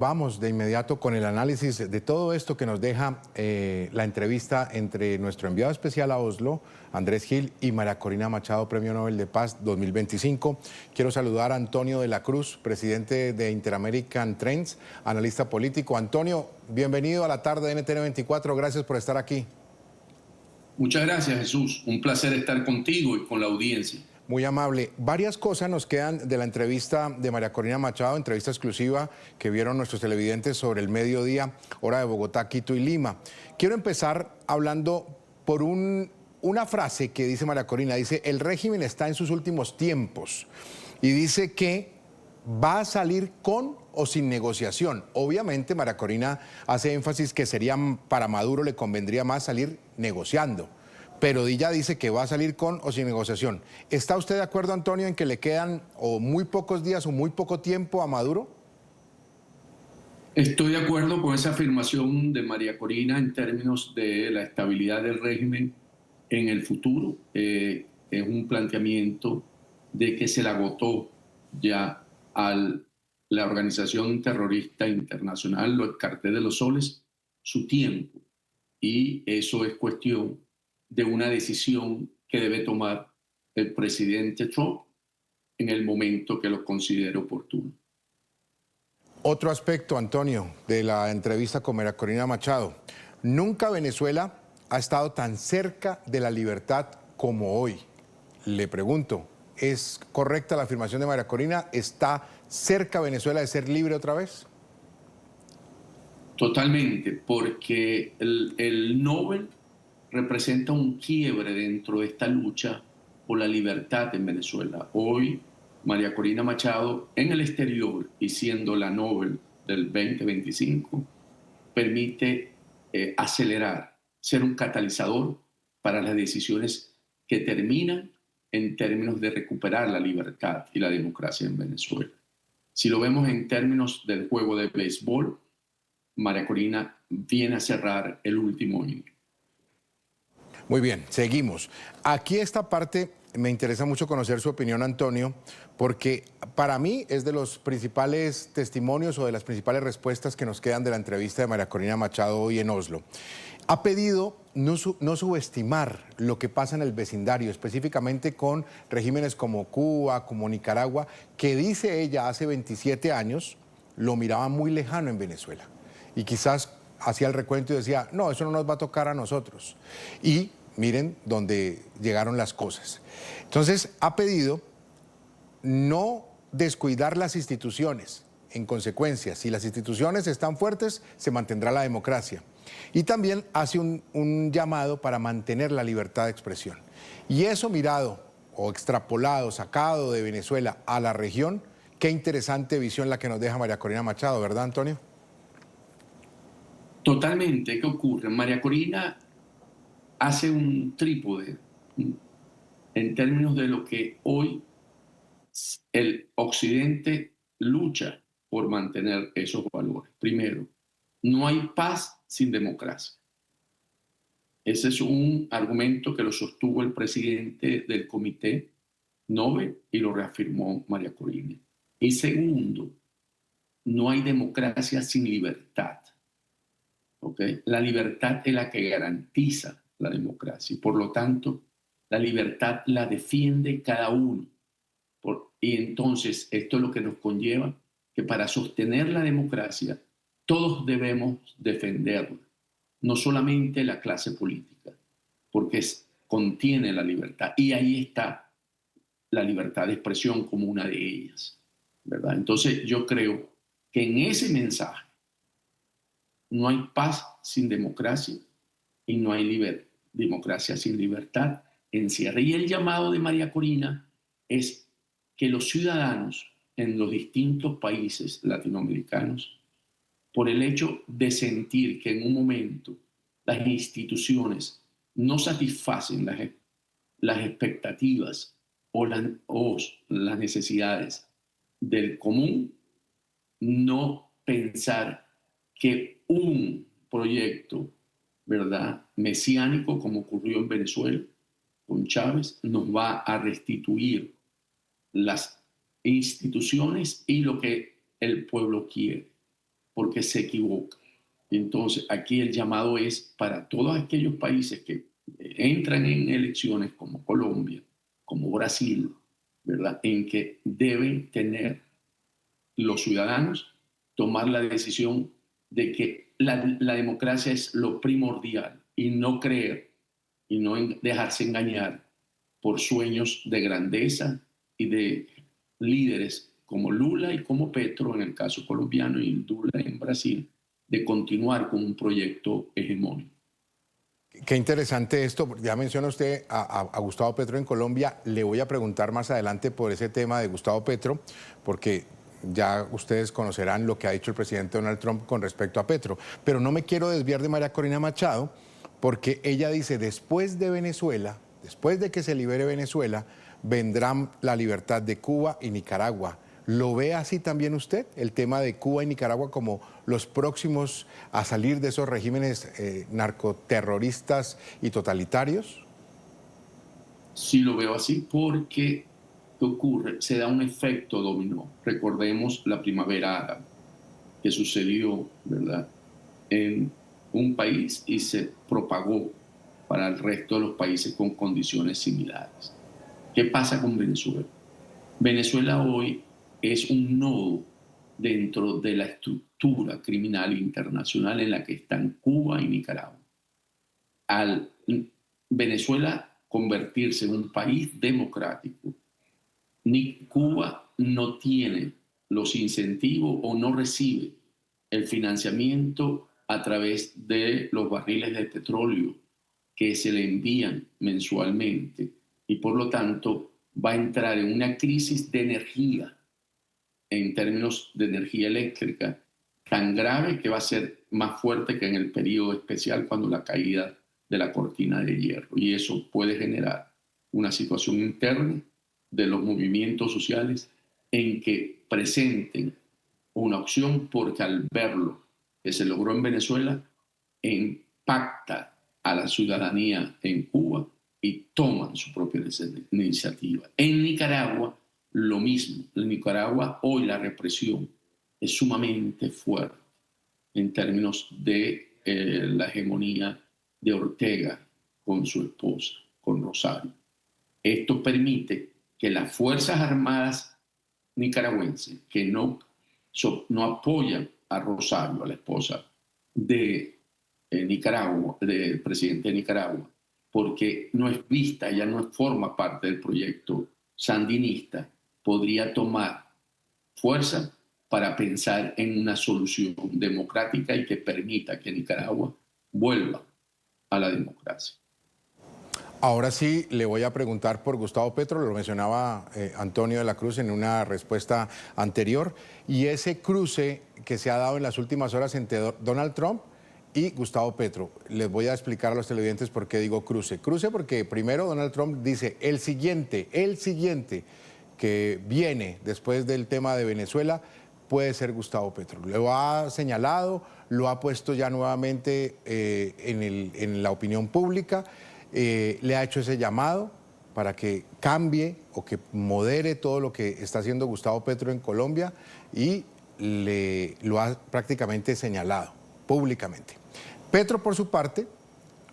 Vamos de inmediato con el análisis de todo esto que nos deja la entrevista entre nuestro enviado especial a Oslo, Andrés Gil, y María Corina Machado, Premio Nobel de Paz 2025. Quiero saludar a Antonio de la Cruz, presidente de Inter-American Trends, analista político. Antonio, bienvenido a la tarde de NTN 24, gracias por estar aquí. Muchas gracias, Jesús. Un placer estar contigo y con la audiencia. Muy amable. Varias cosas nos quedan de la entrevista de María Corina Machado, entrevista exclusiva que vieron nuestros televidentes sobre el mediodía, hora de Bogotá, Quito y Lima. Quiero empezar hablando por una frase que dice María Corina. Dice, el régimen está en sus últimos tiempos y dice que va a salir con o sin negociación. Obviamente María Corina hace énfasis que para Maduro le convendría más salir negociando. Pero ella dice que va a salir con o sin negociación. ¿Está usted de acuerdo, Antonio, en que le quedan o muy pocos días o muy poco tiempo a Maduro? Estoy de acuerdo con esa afirmación de María Corina en términos de la estabilidad del régimen en el futuro. Es un planteamiento de que se le agotó ya a la organización terrorista internacional, el Cartel de los Soles, su tiempo. Y eso es cuestión de una decisión que debe tomar el presidente Trump en el momento que lo considere oportuno. Otro aspecto, Antonio, de la entrevista con María Corina Machado. Nunca Venezuela ha estado tan cerca de la libertad como hoy. Le pregunto, ¿es correcta la afirmación de María Corina? ¿Está cerca Venezuela de ser libre otra vez? Totalmente, porque el Nobel representa un quiebre dentro de esta lucha por la libertad en Venezuela. Hoy, María Corina Machado, en el exterior y siendo la Nobel del 2025, permite acelerar, ser un catalizador para las decisiones que terminan en términos de recuperar la libertad y la democracia en Venezuela. Si lo vemos en términos del juego de béisbol, María Corina viene a cerrar el último inning. Muy bien, seguimos. Aquí esta parte me interesa mucho conocer su opinión, Antonio, porque para mí es de los principales testimonios o de las principales respuestas que nos quedan de la entrevista de María Corina Machado hoy en Oslo. Ha pedido no subestimar lo que pasa en el vecindario, específicamente con regímenes como Cuba, como Nicaragua, que dice ella hace 27 años lo miraba muy lejano en Venezuela. Y quizás hacía el recuento y decía, no, eso no nos va a tocar a nosotros. Y miren dónde llegaron las cosas. Entonces, ha pedido no descuidar las instituciones. En consecuencia, si las instituciones están fuertes, se mantendrá la democracia. Y también hace un llamado para mantener la libertad de expresión. Y eso mirado o extrapolado, sacado de Venezuela a la región, qué interesante visión la que nos deja María Corina Machado, ¿verdad, Antonio? Totalmente. ¿Qué ocurre? María Corina hace un trípode en términos de lo que hoy el Occidente lucha por mantener esos valores. Primero, no hay paz sin democracia. Ese es un argumento que lo sostuvo el presidente del Comité Nobel y lo reafirmó María Corina. Y segundo, no hay democracia sin libertad. ¿Okay? La libertad es la que garantiza la democracia y por lo tanto la libertad la defiende cada uno. Y entonces esto es lo que nos conlleva que para sostener la democracia todos debemos defenderla, no solamente la clase política, porque contiene la libertad y ahí está la libertad de expresión como una de ellas, ¿verdad? Entonces yo creo que en ese mensaje no hay paz sin democracia y no hay democracia sin libertad. Encierra. Y el llamado de María Corina es que los ciudadanos en los distintos países latinoamericanos, por el hecho de sentir que en un momento las instituciones no satisfacen las expectativas o las necesidades del común, no pensar que un proyecto, ¿verdad?, mesiánico, como ocurrió en Venezuela con Chávez, nos va a restituir las instituciones y lo que el pueblo quiere. porque se equivoca. Entonces, aquí el llamado es para todos aquellos países que entran en elecciones como Colombia, como Brasil, ¿verdad? En que deben tener los ciudadanos tomar la decisión de que la democracia es lo primordial y no creer y no dejarse engañar por sueños de grandeza y de líderes como Lula y como Petro en el caso colombiano y Lula en Brasil, de continuar con un proyecto hegemónico. Qué interesante esto. Ya menciona usted a Gustavo Petro en Colombia. Le voy a preguntar más adelante por ese tema de Gustavo Petro, porque ya ustedes conocerán lo que ha dicho el presidente Donald Trump con respecto a Petro. Pero no me quiero desviar de María Corina Machado, porque ella dice, después de Venezuela, después de que se libere Venezuela, vendrán la libertad de Cuba y Nicaragua. ¿Lo ve así también usted, el tema de Cuba y Nicaragua como los próximos a salir de esos regímenes narcoterroristas y totalitarios? Sí lo veo así porque, ¿qué ocurre? Se da un efecto dominó. Recordemos la primavera árabe que sucedió, ¿verdad?, en un país y se propagó para el resto de los países con condiciones similares. ¿Qué pasa con Venezuela? Venezuela hoy es un nodo dentro de la estructura criminal internacional en la que están Cuba y Nicaragua. Al Venezuela convertirse en un país democrático, ni Cuba no tiene los incentivos o no recibe el financiamiento a través de los barriles de petróleo que se le envían mensualmente y por lo tanto va a entrar en una crisis de energía en términos de energía eléctrica tan grave que va a ser más fuerte que en el periodo especial cuando la caída de la cortina de hierro. Y eso puede generar una situación interna de los movimientos sociales en que presenten una opción porque al verlo que se logró en Venezuela impacta a la ciudadanía en Cuba y toman su propia iniciativa. En Nicaragua, lo mismo. En Nicaragua, hoy la represión es sumamente fuerte en términos de la hegemonía de Ortega con su esposa, con Rosario. Esto permite que las Fuerzas Armadas nicaragüenses que no apoyan a Rosario, a la esposa de Nicaragua, del presidente de Nicaragua, porque no es vista, ella no forma parte del proyecto sandinista, podría tomar fuerza para pensar en una solución democrática y que permita que Nicaragua vuelva a la democracia. Ahora sí, le voy a preguntar por Gustavo Petro, lo mencionaba Antonio de la Cruz en una respuesta anterior, y ese cruce que se ha dado en las últimas horas entre Donald Trump y Gustavo Petro. Les voy a explicar a los televidentes por qué digo cruce. Cruce porque primero Donald Trump dice el siguiente que viene después del tema de Venezuela puede ser Gustavo Petro. Lo ha señalado, lo ha puesto ya nuevamente en la opinión pública. Le ha hecho ese llamado para que cambie o que modere todo lo que está haciendo Gustavo Petro en Colombia y lo ha prácticamente señalado públicamente. Petro, por su parte,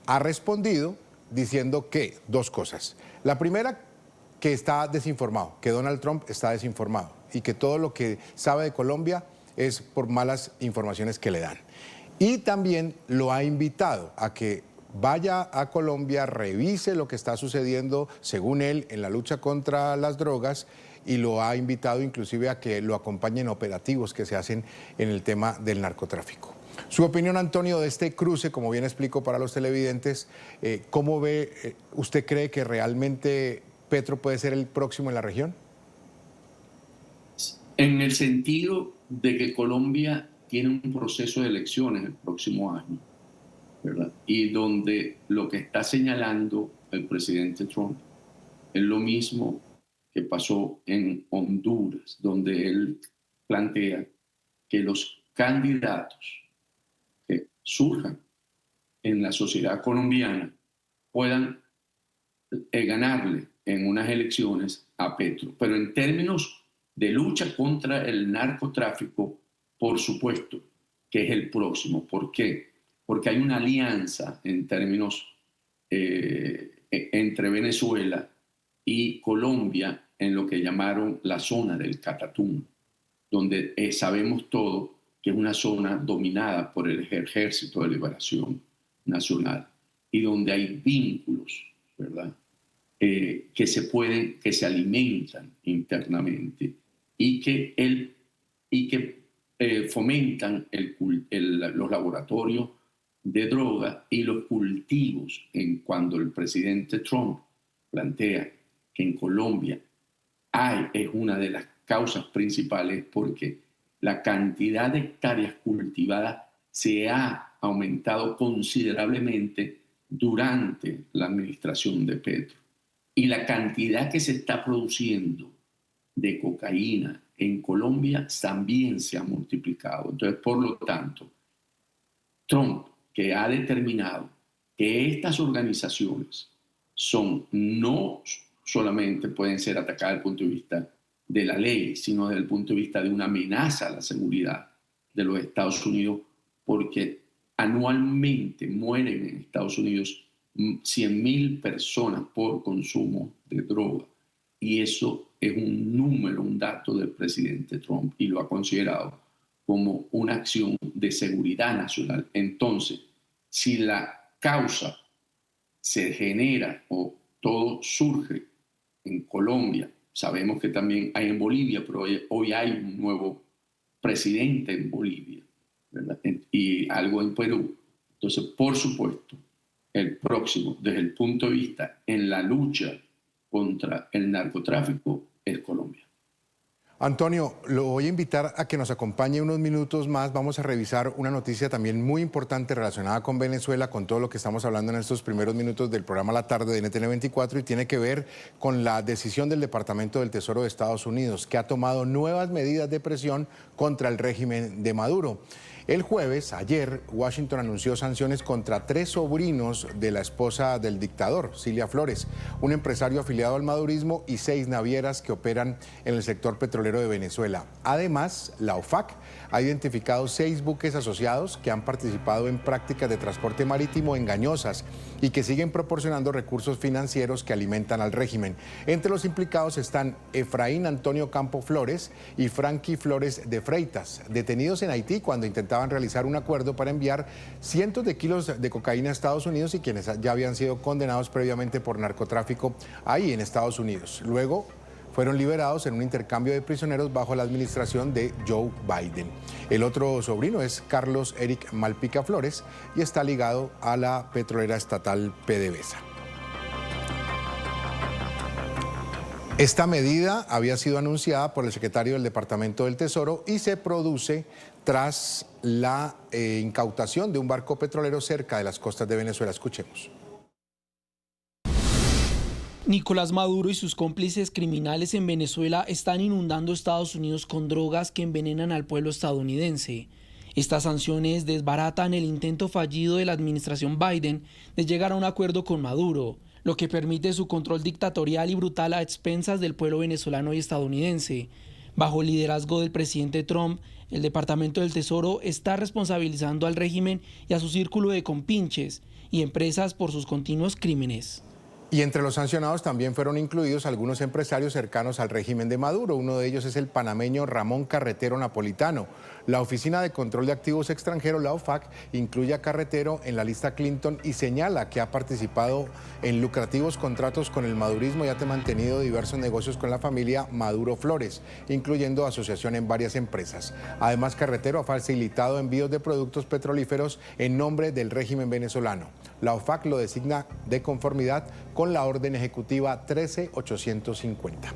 ha respondido diciendo que dos cosas. La primera, que está desinformado, que Donald Trump está desinformado y que todo lo que sabe de Colombia es por malas informaciones que le dan. Y también lo ha invitado a que vaya a Colombia, revise lo que está sucediendo, según él, en la lucha contra las drogas y lo ha invitado inclusive a que lo acompañe en operativos que se hacen en el tema del narcotráfico. Su opinión, Antonio, de este cruce, como bien explico para los televidentes, ¿cómo ve, usted cree que realmente Petro puede ser el próximo en la región? En el sentido de que Colombia tiene un proceso de elecciones el próximo año, ¿verdad? Y donde lo que está señalando el presidente Trump es lo mismo que pasó en Honduras, donde él plantea que los candidatos que surjan en la sociedad colombiana puedan ganarle en unas elecciones a Petro. Pero en términos de lucha contra el narcotráfico, por supuesto, que es el próximo. ¿Por qué? Porque hay una alianza en términos entre Venezuela y Colombia en lo que llamaron la zona del Catatumbo, donde sabemos todo que es una zona dominada por el Ejército de Liberación Nacional y donde hay vínculos, ¿verdad? Que se alimentan internamente y que fomentan los laboratorios de droga y los cultivos. Cuando el presidente Trump plantea que en Colombia es una de las causas principales porque la cantidad de hectáreas cultivadas se ha aumentado considerablemente durante la administración de Petro. Y la cantidad que se está produciendo de cocaína en Colombia también se ha multiplicado. Entonces, por lo tanto, Trump, que ha determinado que estas organizaciones no solamente pueden ser atacadas desde el punto de vista de la ley, sino desde el punto de vista de una amenaza a la seguridad de los Estados Unidos, porque anualmente mueren en Estados Unidos 100.000 personas por consumo de droga. Y eso es un número, un dato del presidente Trump, y lo ha considerado como una acción de seguridad nacional. Entonces, si la causa se genera o todo surge en Colombia, sabemos que también hay en Bolivia, pero hoy hay un nuevo presidente en Bolivia, ¿verdad? Y algo en Perú. Entonces, por supuesto, el próximo, desde el punto de vista en la lucha contra el narcotráfico, es Colombia. Antonio, lo voy a invitar a que nos acompañe unos minutos más. Vamos a revisar una noticia también muy importante relacionada con Venezuela, con todo lo que estamos hablando en estos primeros minutos del programa La Tarde de NTN 24, y tiene que ver con la decisión del Departamento del Tesoro de Estados Unidos, que ha tomado nuevas medidas de presión contra el régimen de Maduro. El jueves, ayer, Washington anunció sanciones contra 3 sobrinos de la esposa del dictador, Cilia Flores, un empresario afiliado al madurismo, y 6 navieras que operan en el sector petrolero de Venezuela. Además, la OFAC ha identificado 6 buques asociados que han participado en prácticas de transporte marítimo engañosas y que siguen proporcionando recursos financieros que alimentan al régimen. Entre los implicados están Efraín Antonio Campo Flores y Frankie Flores de Freitas, detenidos en Haití cuando intentaban realizar un acuerdo para enviar cientos de kilos de cocaína a Estados Unidos, y quienes ya habían sido condenados previamente por narcotráfico ahí en Estados Unidos. Luego fueron liberados en un intercambio de prisioneros bajo la administración de Joe Biden. El otro sobrino es Carlos Eric Malpica Flores y está ligado a la petrolera estatal PDVSA. Esta medida había sido anunciada por el secretario del Departamento del Tesoro y se produce tras la incautación de un barco petrolero cerca de las costas de Venezuela. Escuchemos. Nicolás Maduro y sus cómplices criminales en Venezuela están inundando Estados Unidos con drogas que envenenan al pueblo estadounidense. Estas sanciones desbaratan el intento fallido de la administración Biden de llegar a un acuerdo con Maduro, lo que permite su control dictatorial y brutal a expensas del pueblo venezolano y estadounidense. Bajo el liderazgo del presidente Trump, el Departamento del Tesoro está responsabilizando al régimen y a su círculo de compinches y empresas por sus continuos crímenes. Y entre los sancionados también fueron incluidos algunos empresarios cercanos al régimen de Maduro. Uno de ellos es el panameño Ramón Carretero Napolitano. La Oficina de Control de Activos Extranjeros, la OFAC, incluye a Carretero en la lista Clinton y señala que ha participado en lucrativos contratos con el madurismo y ha mantenido diversos negocios con la familia Maduro Flores, incluyendo asociación en varias empresas. Además, Carretero ha facilitado envíos de productos petrolíferos en nombre del régimen venezolano. La OFAC lo designa de conformidad con la orden ejecutiva 13850.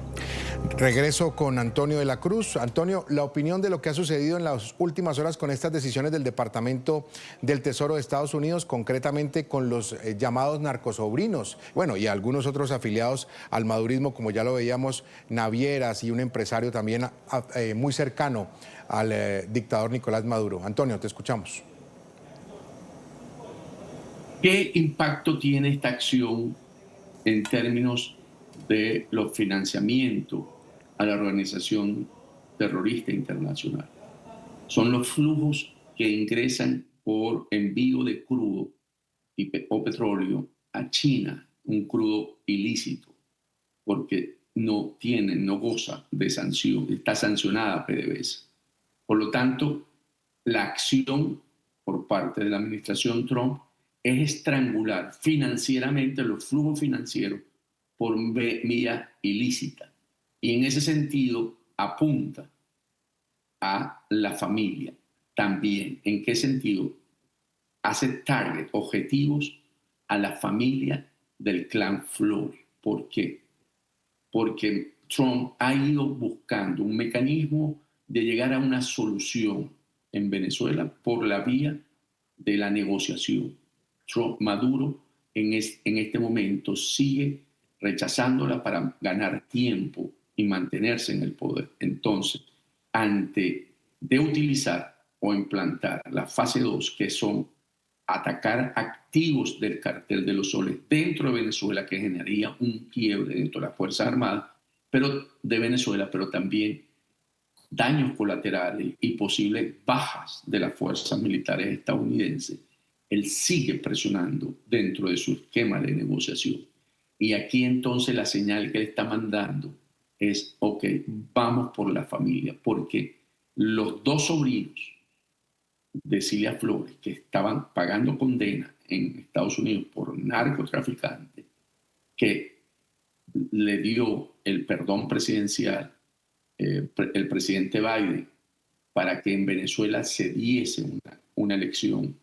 Regreso con Antonio de la Cruz. Antonio, la opinión de lo que ha sucedido en las últimas horas con estas decisiones del Departamento del Tesoro de Estados Unidos, concretamente con los llamados narcosobrinos, bueno, y algunos otros afiliados al madurismo, como ya lo veíamos, navieras y un empresario también muy cercano al dictador Nicolás Maduro. Antonio, te escuchamos. ¿Qué impacto tiene esta acción en términos de los financiamientos a la organización terrorista internacional? Son los flujos que ingresan por envío de crudo o petróleo a China, un crudo ilícito, porque no goza de sanción, está sancionada PDVSA. Por lo tanto, la acción por parte de la administración Trump es estrangular financieramente los flujos financieros por vía ilícita. Y en ese sentido apunta a la familia también. ¿En qué sentido? Hace target, objetivos a la familia del clan Flores. ¿Por qué? Porque Trump ha ido buscando un mecanismo de llegar a una solución en Venezuela por la vía de la negociación. Maduro en este momento sigue rechazándola para ganar tiempo y mantenerse en el poder. Entonces, antes de utilizar o implantar la fase 2, que son atacar activos del cartel de los soles dentro de Venezuela, que generaría un quiebre dentro de las Fuerzas Armadas de Venezuela, pero también daños colaterales y posibles bajas de las fuerzas militares estadounidenses, él sigue presionando dentro de su esquema de negociación. Y aquí entonces la señal que él está mandando es, ok, vamos por la familia, porque los dos sobrinos de Cilia Flores, que estaban pagando condena en Estados Unidos por narcotraficantes, que le dio el perdón presidencial el presidente Biden para que en Venezuela se diese una elección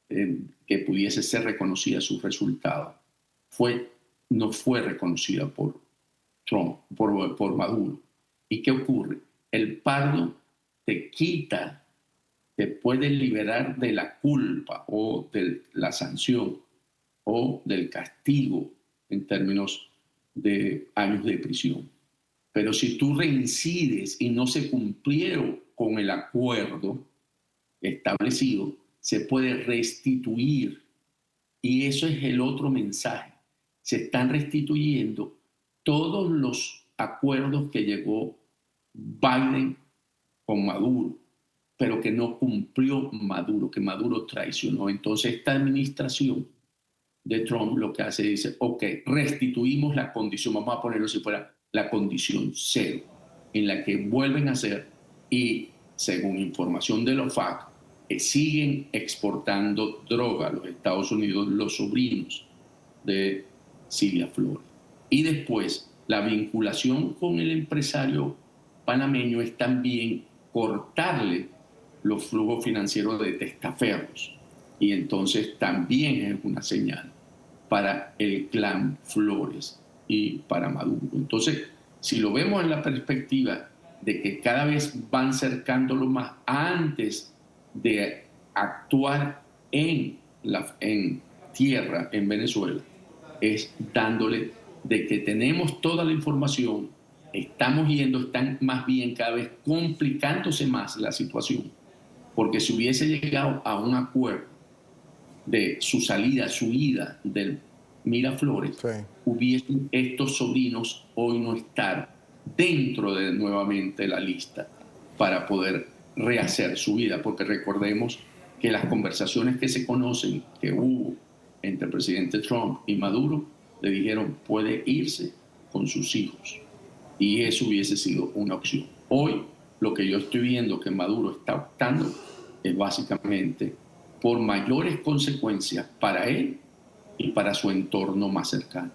que pudiese ser reconocida sus resultados, no fue reconocida por Trump, por Maduro. ¿Y qué ocurre? El Pardo te puede liberar de la culpa o de la sanción o del castigo en términos de años de prisión. Pero si tú reincides y no se cumplieron con el acuerdo establecido, se puede restituir. Y eso es el otro mensaje. Se están restituyendo todos los acuerdos que llegó Biden con Maduro, pero que no cumplió Maduro, que Maduro traicionó. Entonces esta administración de Trump lo que hace es, ok, restituimos la condición, vamos a ponerlo si fuera la condición 0, en la que vuelven a hacer, y según información de la OFAC, siguen exportando droga a los Estados Unidos los sobrinos de Cilia Flores. Y después, la vinculación con el empresario panameño es también cortarle los flujos financieros de testaferros. Y entonces también es una señal para el clan Flores y para Maduro. Entonces, si lo vemos en la perspectiva de que cada vez van cercándolo más antes de actuar en tierra, en Venezuela, es dándole de que tenemos toda la información, están más bien cada vez complicándose más la situación, porque si hubiese llegado a un acuerdo de su ida del Miraflores, sí, hubiesen estos sobrinos hoy no estar dentro de nuevamente la lista para poder rehacer su vida, porque recordemos que las conversaciones que se conocen que hubo entre el presidente Trump y Maduro, le dijeron puede irse con sus hijos, y eso hubiese sido una opción. Hoy lo que yo estoy viendo que Maduro está optando es básicamente por mayores consecuencias para él y para su entorno más cercano.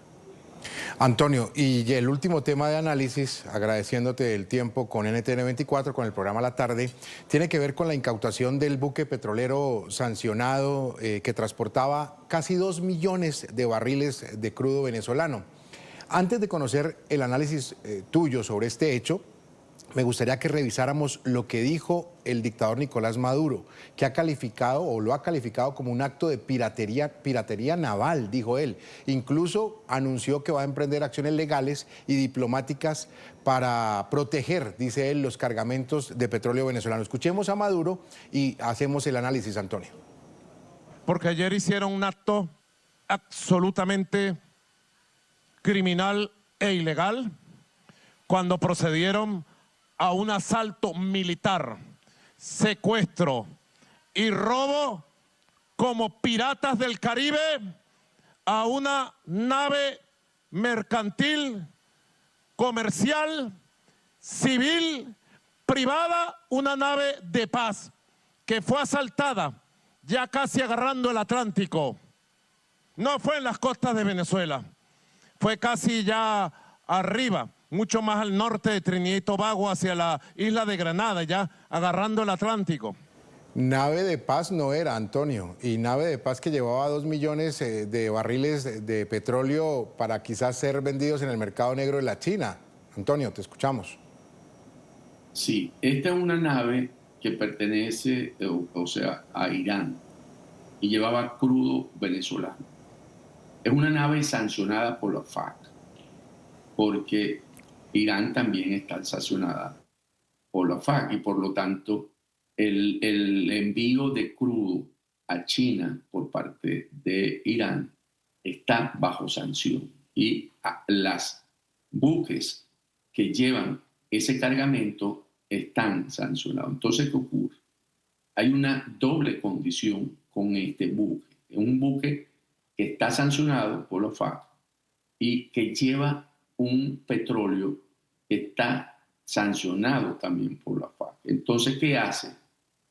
Antonio, y el último tema de análisis, agradeciéndote el tiempo con NTN 24, con el programa La Tarde, tiene que ver con la incautación del buque petrolero sancionado que transportaba casi 2 millones de barriles de crudo venezolano. Antes de conocer el análisis tuyo sobre este hecho, me gustaría que revisáramos lo que dijo el dictador Nicolás Maduro, que lo ha calificado como un acto de piratería naval, dijo él. Incluso anunció que va a emprender acciones legales y diplomáticas para proteger, dice él, los cargamentos de petróleo venezolano. Escuchemos a Maduro y hacemos el análisis, Antonio. Porque ayer hicieron un acto absolutamente criminal e ilegal cuando procedieron a un asalto militar, secuestro y robo como piratas del Caribe a una nave mercantil, comercial, civil, privada, una nave de paz que fue asaltada ya casi agarrando el Atlántico. No fue en las costas de Venezuela, fue casi ya arriba, mucho más al norte de Trinidad y Tobago, hacia la isla de Granada, ya agarrando el Atlántico. Nave de paz no era, Antonio, y nave de paz que llevaba 2 millones de barriles de petróleo para quizás ser vendidos en el mercado negro de la China. Antonio, te escuchamos. Sí, esta es una nave que pertenece, o sea, a Irán y llevaba crudo venezolano. Es una nave sancionada por la FARC, porque Irán también está sancionada por la FARC y por lo tanto el envío de crudo a China por parte de Irán está bajo sanción y las buques que llevan ese cargamento están sancionados. Entonces, ¿qué ocurre? Hay una doble condición con este buque. Es un buque que está sancionado por la FARC y que lleva un petróleo que está sancionado también por la FARC. Entonces, ¿qué hace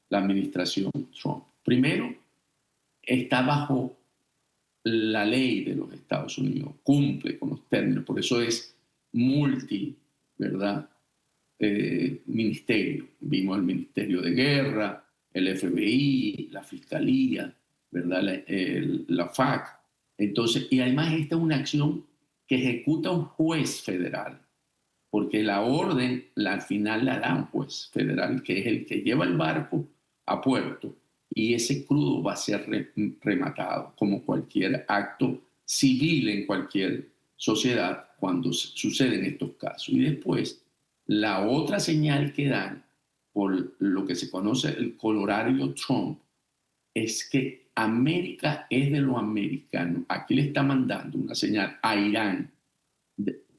la administración Trump? Primero, está bajo la ley de los Estados Unidos, cumple con los términos, por eso es ¿verdad? Ministerio. Vimos el Ministerio de Guerra, el FBI, la Fiscalía, ¿verdad? La FARC. Entonces, y además esta es una acción que ejecuta un juez federal, porque la orden al final la da un juez federal, que es el que lleva el barco a puerto, y ese crudo va a ser rematado, como cualquier acto civil en cualquier sociedad cuando suceden estos casos. Y después, la otra señal que dan por lo que se conoce el colorario Trump es que América es de los americanos. Aquí le está mandando una señal a Irán,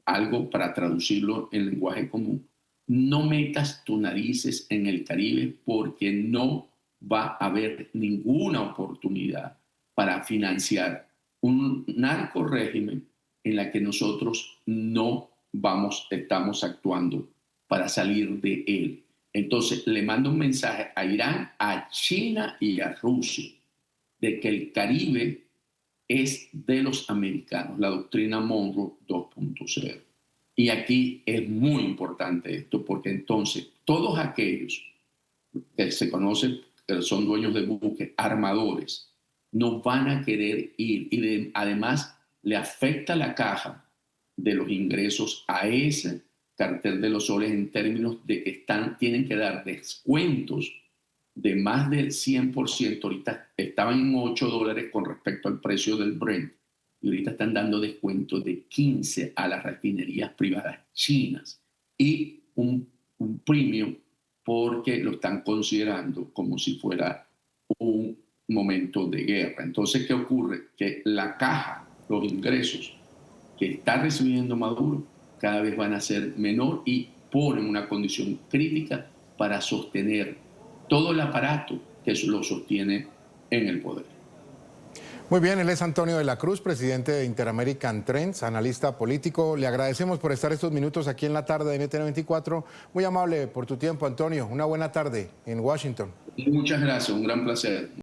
algo para traducirlo en lenguaje común. No metas tus narices en el Caribe porque no va a haber ninguna oportunidad para financiar un narco régimen en la que nosotros no estamos actuando para salir de él. Entonces le mando un mensaje a Irán, a China y a Rusia de que el Caribe es de los americanos, la doctrina Monroe 2.0. Y aquí es muy importante esto porque entonces todos aquellos que se conocen que son dueños de buques, armadores, no van a querer ir y además le afecta la caja de los ingresos a ese cartel de los soles en términos de que tienen que dar descuentos de más del 100%. Ahorita estaban en $8 con respecto al precio del Brent y ahorita están dando descuentos de 15 a las refinerías privadas chinas y un premium porque lo están considerando como si fuera un momento de guerra. Entonces, ¿qué ocurre? Que la caja, los ingresos que está recibiendo Maduro cada vez van a ser menor y ponen una condición crítica para sostener todo el aparato que lo sostiene en el poder. Muy bien, él es Antonio de la Cruz, presidente de Interamerican Trends, analista político. Le agradecemos por estar estos minutos aquí en la tarde de NTN24. Muy amable por tu tiempo, Antonio. Una buena tarde en Washington. Muchas gracias, un gran placer.